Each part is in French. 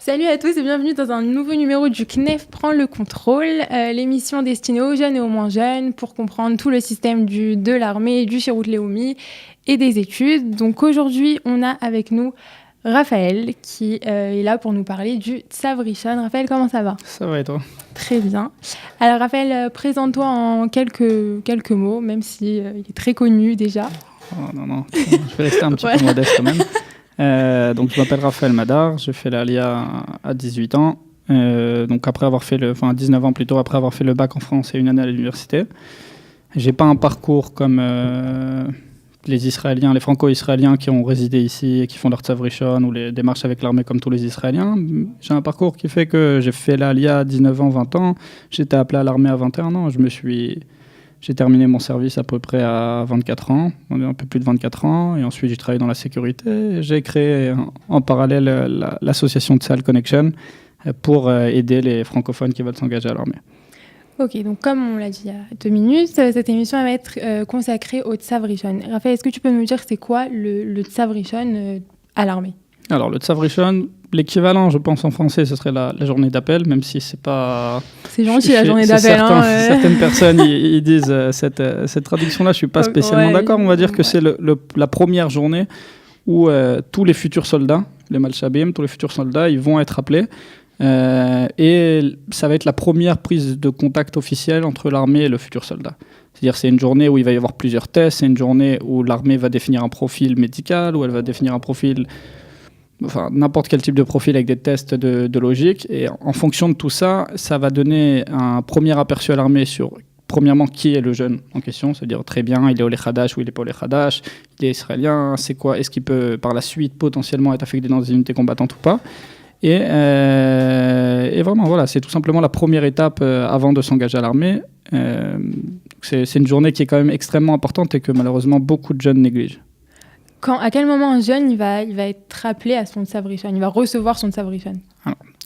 Salut à tous et bienvenue dans un nouveau numéro du CNEF prend le contrôle, l'émission destinée aux jeunes et aux moins jeunes pour comprendre tout le système de l'armée, du Shirout Leumi et des études. Donc aujourd'hui, on a avec nous Raphaël qui est là pour nous parler du Tzav Rishon. Raphaël, comment ça va ? Ça va et toi ? Très bien. Alors Raphaël, présente-toi en quelques mots, même si il est très connu déjà. Oh, non, je vais rester un petit peu modeste quand même. Donc je m'appelle Raphaël Madar, j'ai fait l'ALIA à 18 ans, donc après avoir fait 19 ans plutôt, après avoir fait le bac en France et une année à l'université. J'ai pas un parcours comme les Israéliens, les Franco-Israéliens qui ont résidé ici et qui font leur Tzav Rishon ou les démarches avec l'armée comme tous les Israéliens. J'ai un parcours qui fait que j'ai fait l'ALIA à 19 ans, 20 ans, j'étais appelé à l'armée à 21 ans, j'ai terminé mon service à peu près à 24 ans, un peu plus de 24 ans, et ensuite j'ai travaillé dans la sécurité. J'ai créé en parallèle l'association Tzahal Connection pour aider les francophones qui veulent s'engager à l'armée. Ok, donc comme on l'a dit il y a 2 minutes, cette émission va être consacrée au Tzav Rishon. Raphaël, est-ce que tu peux nous dire c'est quoi le Tzav Rishon à l'armée ? Alors, le Tzav Rishon, l'équivalent, je pense, en français, ce serait la journée d'appel, même si c'est pas... C'est gentil, la journée d'appel. Certaines personnes, ils disent cette traduction-là, je suis pas spécialement d'accord. On va dire que c'est la première journée où tous les futurs soldats, les Malchabim, tous les futurs soldats, ils vont être appelés. Et ça va être la première prise de contact officielle entre l'armée et le futur soldat. C'est-à-dire c'est une journée où il va y avoir plusieurs tests, c'est une journée où l'armée va définir un profil médical, où elle va définir un profil... Enfin, n'importe quel type de profil avec des tests de logique. Et en fonction de tout ça, ça va donner un premier aperçu à l'armée sur, premièrement, qui est le jeune en question. C'est-à-dire, très bien, il est Olé Khadash ou il n'est pas Olé Khadash, il est israélien, c'est quoi ? Est-ce qu'il peut, par la suite, potentiellement être affecté dans des unités combattantes ou pas ? Et vraiment, voilà, c'est tout simplement la première étape avant de s'engager à l'armée. C'est une journée qui est quand même extrêmement importante et que malheureusement, beaucoup de jeunes négligent. À quel moment un jeune il va être appelé à son Tzav Rishon, il va recevoir son Tzav Rishon ?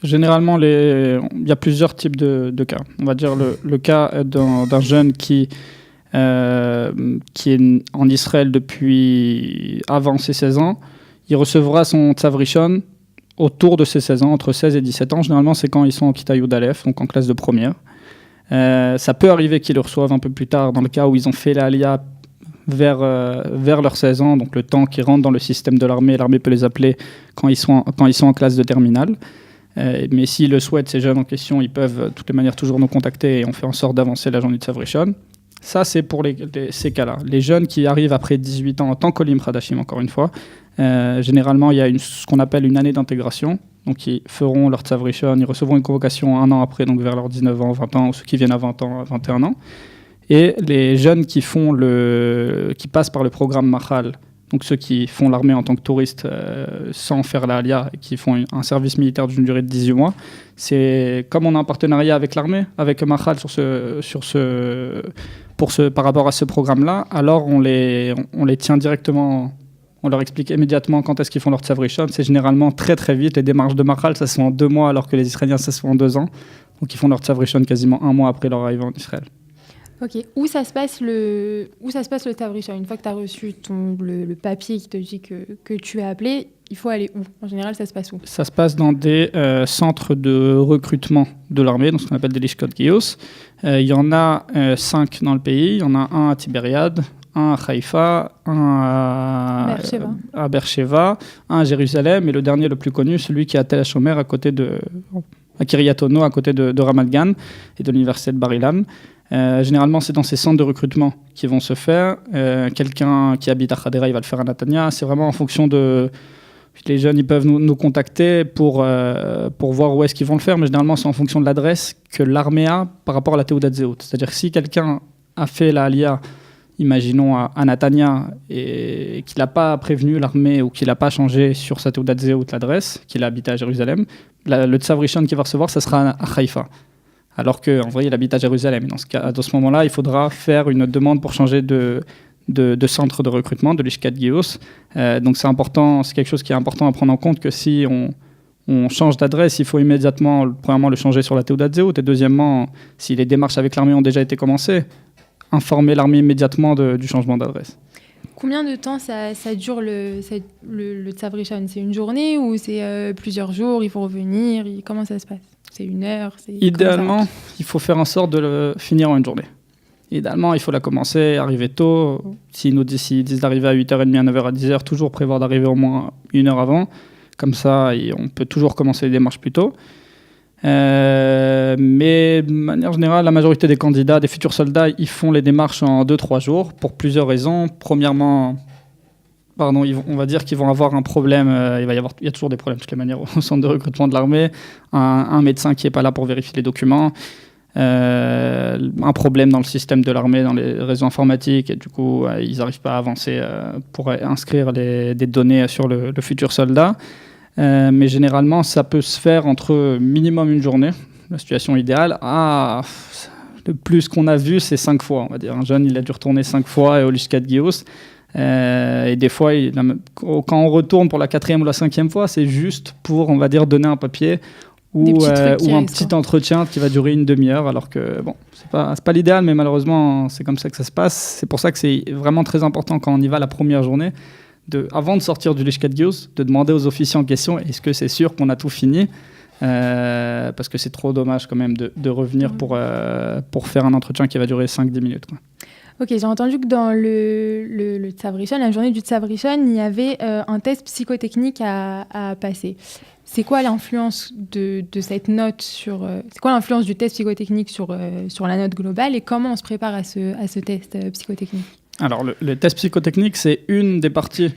Généralement, il y a plusieurs types de cas. On va dire le cas d'un jeune qui est en Israël depuis avant ses 16 ans. Il recevra son Tzav Rishon autour de ses 16 ans, entre 16 et 17 ans. Généralement, c'est quand ils sont en Kita Yud Aleph, donc en classe de première. Ça peut arriver qu'ils le reçoivent un peu plus tard, dans le cas où ils ont fait l'Aliyah vers leurs 16 ans, donc le temps qu'ils rentrent dans le système de l'armée. L'armée peut les appeler quand ils sont en classe de terminale. Mais s'ils le souhaitent, ces jeunes en question, ils peuvent de toutes les manières toujours nous contacter et on fait en sorte d'avancer la journée de Tzav Rishon. Ça, c'est pour ces cas-là. Les jeunes qui arrivent après 18 ans en tant qu'Olim Khadashim, encore une fois, généralement, il y a ce qu'on appelle une année d'intégration. Donc, ils feront leur Tzav Rishon, ils recevront une convocation un an après, donc vers leurs 19 ans, 20 ans, ou ceux qui viennent à 20 ans, 21 ans. Et les jeunes qui passent par le programme Mahal, donc ceux qui font l'armée en tant que touristes sans faire la Aliyah et qui font un service militaire d'une durée de 18 mois, c'est comme on a un partenariat avec l'armée, avec Mahal par rapport à ce programme-là, alors on les tient directement, on leur explique immédiatement quand est-ce qu'ils font leur Tzav Rishon. C'est généralement très très vite. Les démarches de Mahal, ça se fait en 2 mois alors que les Israéliens, ça se fait en 2 ans. Donc ils font leur Tzav Rishon quasiment 1 mois après leur arrivée en Israël. Ok. Où ça se passe le Tzav Rishon ? Une fois que tu as reçu le papier qui te dit que tu es appelé, il faut aller où ? En général, ça se passe où ? Ça se passe dans des centres de recrutement de l'armée, donc ce qu'on appelle des Lishkot Giyus. Il y en a 5 dans le pays. Il y en a un à Tibériade, un à Haïfa, un à Beersheva, un à Jérusalem, et le dernier, le plus connu, celui qui est à Tel HaShomer, à Kiryat Ono, à côté de Ramat Gan et de l'université de Bar Ilan. Généralement, c'est dans ces centres de recrutement qui vont se faire. Quelqu'un qui habite à Hadera, il va le faire à Natania. C'est vraiment en fonction de... Les jeunes, ils peuvent nous contacter pour voir où est-ce qu'ils vont le faire, mais généralement, c'est en fonction de l'adresse que l'armée a par rapport à la Teudat Zehut. C'est-à-dire que si quelqu'un a fait la Aliyah, imaginons à Natania, et qu'il n'a pas prévenu l'armée ou qu'il n'a pas changé sur sa Teudat Zehut l'adresse, qu'il a habité à Jérusalem, le Tzav Rishon qu'il va recevoir, ça sera à Haïfa. Alors qu'en vrai, il habite à Jérusalem. Dans ce moment-là, il faudra faire une demande pour changer de centre de recrutement, de l'Ishkat Giyus. Donc c'est important, c'est quelque chose qui est important à prendre en compte, que si on change d'adresse, il faut immédiatement, premièrement, le changer sur la Teudat Zehut, et deuxièmement, si les démarches avec l'armée ont déjà été commencées, informer l'armée immédiatement du changement d'adresse. Combien de temps ça dure le Tsavrishon? C'est une journée ou c'est plusieurs jours? Il faut revenir? Comment ça se passe? C'est une heure? Idéalement, il faut faire en sorte de le finir en une journée. Idéalement, il faut la commencer, arriver tôt. S'ils disent d'arriver à 8h30, à 9h, à 10h, toujours prévoir d'arriver au moins une heure avant. Comme ça, on peut toujours commencer les démarches plus tôt. Mais de manière générale, la majorité des candidats, des futurs soldats, ils font les démarches en 2-3 jours pour plusieurs raisons. Premièrement, on va dire qu'ils vont avoir un problème. Il y a toujours des problèmes de toutes les manières au centre de recrutement de l'armée. Un médecin qui n'est pas là pour vérifier les documents. Un problème dans le système de l'armée, dans les réseaux informatiques, et du coup, ils n'arrivent pas à avancer pour inscrire des données sur le futur soldat. Mais généralement, ça peut se faire entre minimum une journée, la situation idéale. Le plus qu'on a vu, c'est 5 fois, on va dire. Un jeune, il a dû retourner 5 fois au Lishkat Gius. Et des fois, quand on retourne pour la 4e ou la 5e fois, c'est juste pour, on va dire, donner un papier ou un petit entretien qui va durer une demi-heure, alors que bon, c'est pas l'idéal, mais malheureusement c'est comme ça que ça se passe. C'est pour ça que c'est vraiment très important quand on y va la première journée, avant de sortir du Lishkat Gius, de demander aux officiers en question est-ce que c'est sûr qu'on a tout fini, parce que c'est trop dommage quand même de revenir pour faire un entretien qui va durer 5-10 minutes, quoi. Ok, j'ai entendu que dans le Tsavrishon, la journée du Tsavrishon, il y avait un test psychotechnique à passer. C'est quoi l'influence de cette note c'est quoi l'influence du test psychotechnique sur la note globale et comment on se prépare à ce test psychotechnique? Alors, le test psychotechnique, c'est une des parties,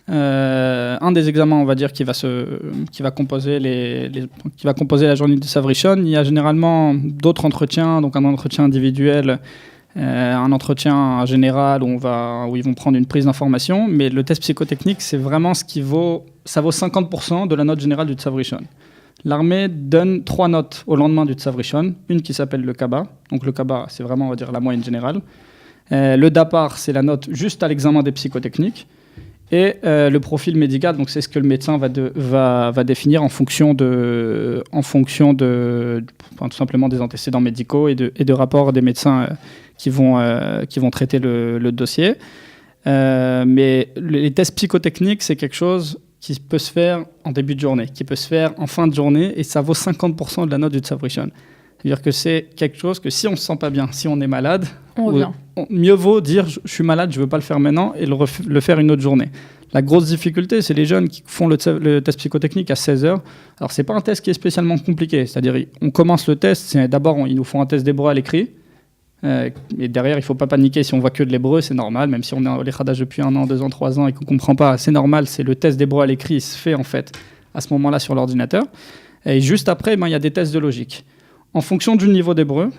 un des examens, on va dire, qui va composer la journée du Tsavrishon. Il y a généralement d'autres entretiens, donc un entretien individuel, un entretien général où ils vont prendre une prise d'information, mais le test psychotechnique, c'est vraiment ça vaut 50% de la note générale du Tsavrishon. L'armée donne 3 notes au lendemain du Tsavrishon, une qui s'appelle le Kaba, donc le Kaba, c'est vraiment, on va dire, la moyenne générale. Le Dapar, c'est la note juste à l'examen des psychotechniques, et le profil médical, donc c'est ce que le médecin va définir en fonction de tout simplement des antécédents médicaux et de rapports des médecins qui vont traiter le dossier. Mais les tests psychotechniques, c'est quelque chose qui peut se faire en début de journée, qui peut se faire en fin de journée, et ça vaut 50% de la note du Tsavrishon. C'est-à-dire que c'est quelque chose que si on ne se sent pas bien, si on est malade, mieux vaut dire « je suis malade, je ne veux pas le faire maintenant » et le faire une autre journée. La grosse difficulté, c'est les jeunes qui font le test psychotechnique à 16h. Alors, ce n'est pas un test qui est spécialement compliqué. C'est-à-dire, on commence le test, d'abord, ils nous font un test d'hébreu à l'écrit. Et derrière, il ne faut pas paniquer si on voit que de l'hébreu, c'est normal. Même si on est en Lechadash depuis 1 an, 2 ans, 3 ans et qu'on ne comprend pas, c'est normal. C'est le test d'hébreu à l'écrit, il se fait en fait à ce moment-là sur l'ordinateur. Et juste après, il y a des tests de logique. En fonction du niveau d'hébreu,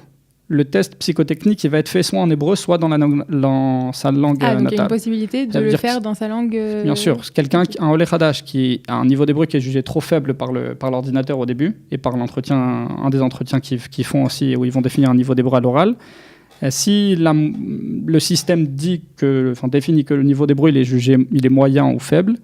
le test psychotechnique il va être fait soit en hébreu, soit dans sa langue natale. Donc il y a une possibilité de le faire dans sa langue... Bien sûr. Quelqu'un, un Olé Hadash qui a un niveau d'hébreu qui est jugé trop faible par l'ordinateur au début, et par un des entretiens qu'ils font aussi, où ils vont définir un niveau d'hébreu à l'oral, si le système définit que le niveau d'hébreu il est moyen ou faible,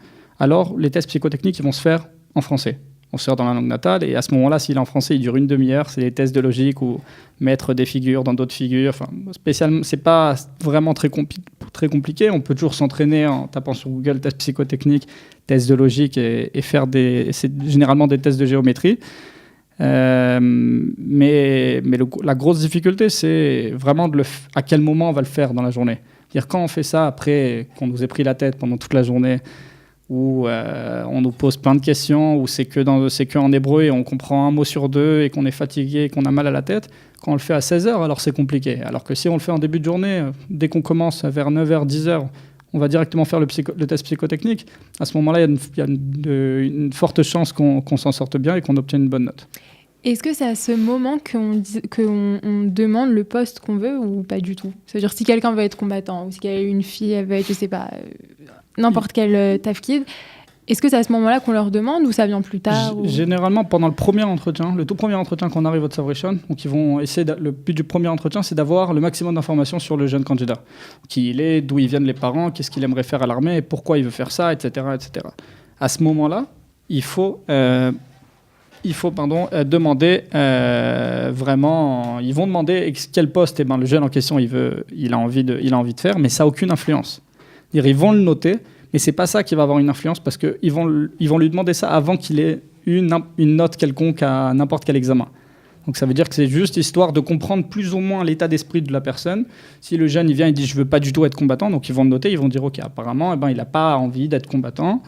alors les tests psychotechniques ils vont se faire en français. On sort dans la langue natale, et à ce moment-là, s'il est en français, il dure une demi-heure. C'est des tests de logique ou mettre des figures dans d'autres figures. Spécialement, c'est pas vraiment très compliqué. On peut toujours s'entraîner en tapant sur Google test psychotechnique, test de logique et faire c'est généralement des tests de géométrie. Mais la grosse difficulté, c'est vraiment à quel moment on va le faire dans la journée. C'est-à-dire quand on fait ça après qu'on nous ait pris la tête pendant toute la journée, où on nous pose plein de questions, où c'est que en hébreu et on comprend un mot sur 2 et qu'on est fatigué et qu'on a mal à la tête, quand on le fait à 16h, alors c'est compliqué. Alors que si on le fait en début de journée, dès qu'on commence vers 9h, 10h, on va directement faire le test psychotechnique. À ce moment-là, il y a une forte chance qu'on s'en sorte bien et qu'on obtienne une bonne note. Est-ce que c'est à ce moment qu'on demande le poste qu'on veut ou pas du tout? C'est-à-dire si quelqu'un veut être combattant ou si une fille elle veut être, je sais pas, n'importe quel tafkid, est-ce que c'est à ce moment-là qu'on leur demande ou ça vient plus tard Généralement, pendant le tout premier entretien qu'on arrive au Tsavrishon, donc ils vont essayer le but du premier entretien, c'est d'avoir le maximum d'informations sur le jeune candidat. Qui il est, d'où ils viennent les parents, qu'est-ce qu'il aimerait faire à l'armée, pourquoi il veut faire ça, etc., etc. À ce moment-là, il faut demander vraiment. Ils vont demander quel poste le jeune en question il a envie de faire, mais ça n'a aucune influence. Ils vont le noter, mais c'est pas ça qui va avoir une influence parce qu'ils vont lui demander ça avant qu'il ait une note quelconque à n'importe quel examen. Donc ça veut dire que c'est juste histoire de comprendre plus ou moins l'état d'esprit de la personne. Si le jeune il vient et dit je veux pas du tout être combattant, donc ils vont le noter, ils vont dire ok, apparemment il n'a pas envie d'être combattant,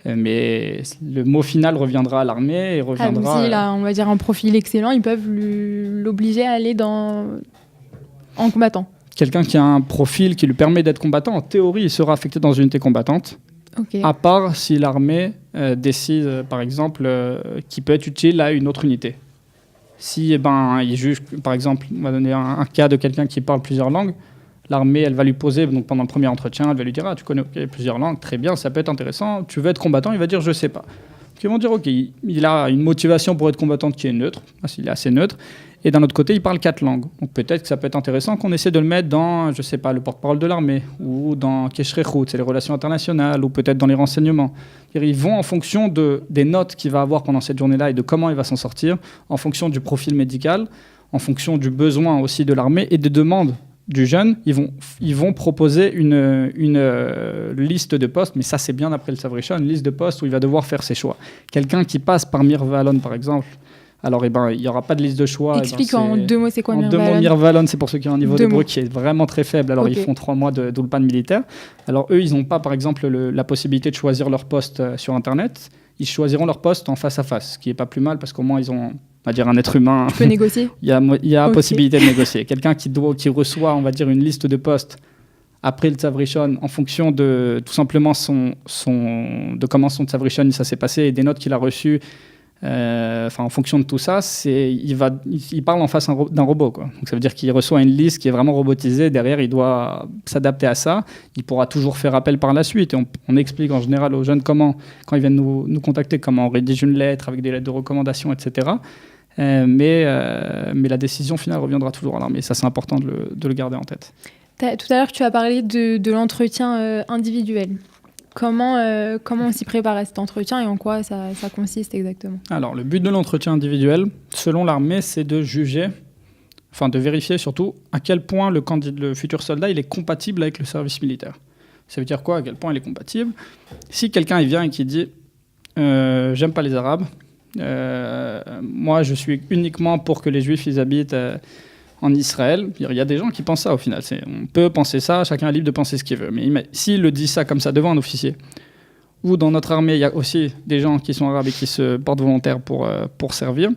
mais le mot final reviendra à l'armée et reviendra. Donc s'il a, on va dire, un profil excellent, ils peuvent l'obliger à aller en combattant. Quelqu'un qui a un profil qui lui permet d'être combattant, en théorie, il sera affecté dans une unité combattante. Okay. À part si l'armée décide, par exemple, qu'il peut être utile à une autre unité. Si il juge, par exemple, on va donner un cas de quelqu'un qui parle plusieurs langues, l'armée, elle va lui poser, donc pendant le premier entretien, elle va lui dire « Ah, tu connais plusieurs langues, très bien, ça peut être intéressant, tu veux être combattant ?» Il va dire « Je sais pas ». Donc ils vont dire « Ok, il a une motivation pour être combattant qui est neutre, il est assez neutre. » Et d'un autre côté, il parle 4 langues. Donc peut-être que ça peut être intéressant qu'on essaie de le mettre dans, je sais pas, le porte-parole de l'armée, ou dans Keshrechout, c'est les relations internationales, ou peut-être dans les renseignements. Ils vont en fonction des notes qu'il va avoir pendant cette journée-là et de comment il va s'en sortir, en fonction du profil médical, en fonction du besoin aussi de l'armée et des demandes du jeune. Ils vont proposer une liste de postes, mais ça c'est bien après le Savrichon, une liste de postes où il va devoir faire ses choix. Quelqu'un qui passe par Mirvalon, par exemple, alors, il n'y aura pas de liste de choix. Explique en 2 mots, c'est quoi Mirvalon ? En 2 mots, Mirvalon, c'est pour ceux qui ont un niveau d'hébreu qui est vraiment très faible. Alors, ils font 3 mois d'ulpan militaire. Alors, eux, ils n'ont pas, par exemple, la possibilité de choisir leur poste sur Internet. Ils choisiront leur poste en face à face, ce qui n'est pas plus mal parce qu'au moins, ils ont, on va dire, un être humain. Tu peux négocier ? Il y a possibilité de négocier. Quelqu'un qui reçoit, on va dire, une liste de postes après le Savrichon en fonction de, tout simplement, de comment son Savrichon, ça s'est passé et des notes qu'il a reçues. En fonction de tout ça, il parle en face d'un robot, quoi. Donc ça veut dire qu'il reçoit une liste qui est vraiment robotisée. Derrière, il doit s'adapter à ça. Il pourra toujours faire appel par la suite. Et on explique en général aux jeunes comment, quand ils viennent nous contacter, comment on rédige une lettre avec des lettres de recommandation, etc. Mais la décision finale reviendra toujours à l'armée. Ça, c'est important de le garder en tête. Tout à l'heure, tu as parlé de l'entretien individuel. Comment on s'y prépare à cet entretien et en quoi ça consiste exactement ? Alors, le but de l'entretien individuel, selon l'armée, c'est de juger, de vérifier surtout à quel point le futur soldat il est compatible avec le service militaire. Ça veut dire quoi ? À quel point il est compatible ? Si quelqu'un il vient et qui dit j'aime pas les Arabes, moi je suis uniquement pour que les Juifs ils habitent en Israël, il y a des gens qui pensent ça au final. On peut penser ça, chacun est libre de penser ce qu'il veut. Mais s'il le dit ça comme ça devant un officier, ou dans notre armée, il y a aussi des gens qui sont arabes et qui se portent volontaires pour servir,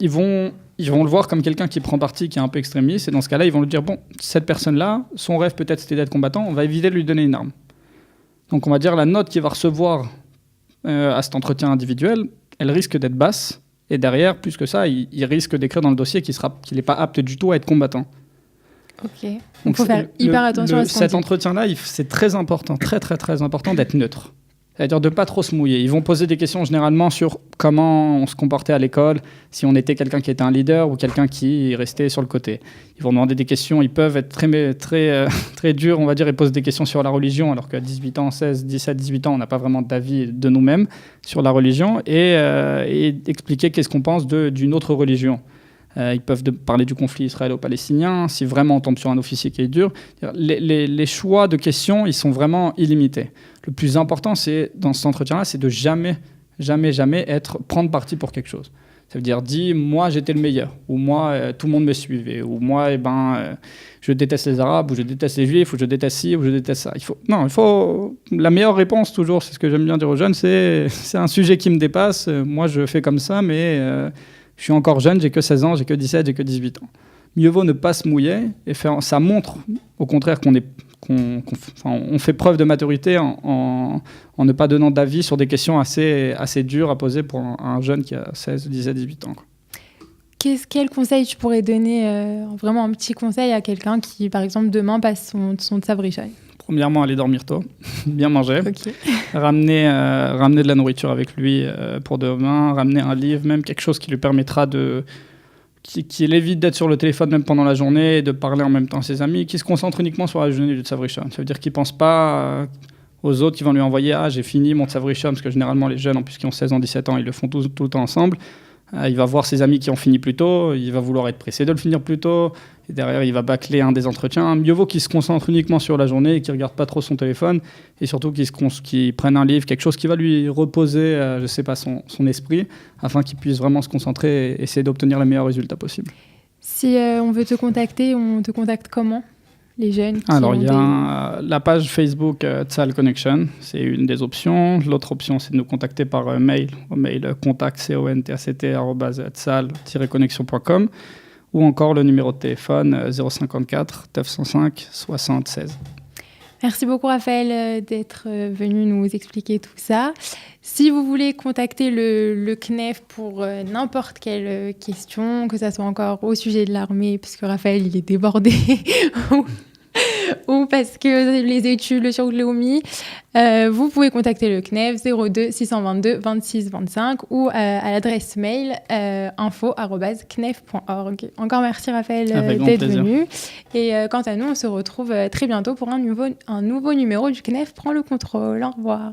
ils vont le voir comme quelqu'un qui prend parti, qui est un peu extrémiste. Et dans ce cas-là, ils vont lui dire, bon, cette personne-là, son rêve peut-être c'était d'être combattant, on va éviter de lui donner une arme. Donc on va dire la note qu'il va recevoir à cet entretien individuel, elle risque d'être basse. Et derrière, plus que ça, il risque d'écrire dans le dossier qu'il n'est pas apte du tout à être combattant. Ok. Donc il faut faire hyper attention à ce qu'on dit. Cet entretien-là, c'est très important, très très très important d'être neutre. C'est-à-dire de ne pas trop se mouiller. Ils vont poser des questions généralement sur comment on se comportait à l'école, si on était quelqu'un qui était un leader ou quelqu'un qui restait sur le côté. Ils vont demander des questions, ils peuvent être très, très, très durs, on va dire, ils posent des questions sur la religion, alors qu'à 18 ans, 16, 17, 18 ans, on n'a pas vraiment d'avis de nous-mêmes sur la religion, et expliquer qu'est-ce qu'on pense d'une autre religion. Ils peuvent parler du conflit israélo-palestinien, si vraiment on tombe sur un officier qui est dur. Les choix de questions, ils sont vraiment illimités. Le plus important, dans cet entretien-là, c'est de jamais prendre parti pour quelque chose. Ça veut dire, moi, j'étais le meilleur, ou moi, tout le monde me suivait, ou moi, je déteste les Arabes, ou je déteste les Juifs, ou je déteste ci, ou je déteste ça. La meilleure réponse, toujours, c'est ce que j'aime bien dire aux jeunes, c'est un sujet qui me dépasse, moi, je fais comme ça, mais je suis encore jeune, j'ai que 16 ans, j'ai que 17, j'ai que 18 ans. Mieux vaut ne pas se mouiller, et ça montre, au contraire, on fait preuve de maturité en ne pas donnant d'avis sur des questions assez dures à poser pour un jeune qui a 16, 17, 18 ans. Quel conseil tu pourrais donner, vraiment un petit conseil à quelqu'un qui, par exemple, demain passe son Savrichon ? Premièrement, aller dormir tôt, bien manger, okay. ramener de la nourriture avec lui pour demain, ramener un livre, même quelque chose qui lui permettra qui l'évite d'être sur le téléphone même pendant la journée et de parler en même temps à ses amis, qui se concentre uniquement sur la journée du Savrichon. Ça veut dire qu'il ne pense pas aux autres qui vont lui envoyer « Ah, j'ai fini mon Savrichon », parce que généralement les jeunes, en plus qui ont 16 ans, 17 ans, ils le font tout le temps ensemble. Il va voir ses amis qui ont fini plus tôt, il va vouloir être pressé de le finir plus tôt, Et derrière, il va bâcler un des entretiens. Mieux vaut qu'il se concentre uniquement sur la journée et qu'il ne regarde pas trop son téléphone. Et surtout qu'il prenne un livre, quelque chose qui va lui reposer, je sais pas, son esprit, afin qu'il puisse vraiment se concentrer et essayer d'obtenir les meilleurs résultats possibles. Si on veut te contacter, on te contacte comment, les jeunes qui Alors, il y a la page Facebook Tzal Connection, c'est une des options. L'autre option, c'est de nous contacter par mail, au mail contact@tzal-connexion.com, ou encore le numéro de téléphone 054 905 60 16. Merci beaucoup Raphaël d'être venu nous expliquer tout ça. Si vous voulez contacter le CNEF pour n'importe quelle question, que ça soit encore au sujet de l'armée, puisque Raphaël il est débordé, ou parce que les études, le surroute Léomy, vous pouvez contacter le CNEF 02 622 26 25 ou à l'adresse mail info@cnef.org. Encore merci Raphaël d'être venu. Et quant à nous, on se retrouve très bientôt pour un nouveau numéro du CNEF Prend le contrôle. Au revoir.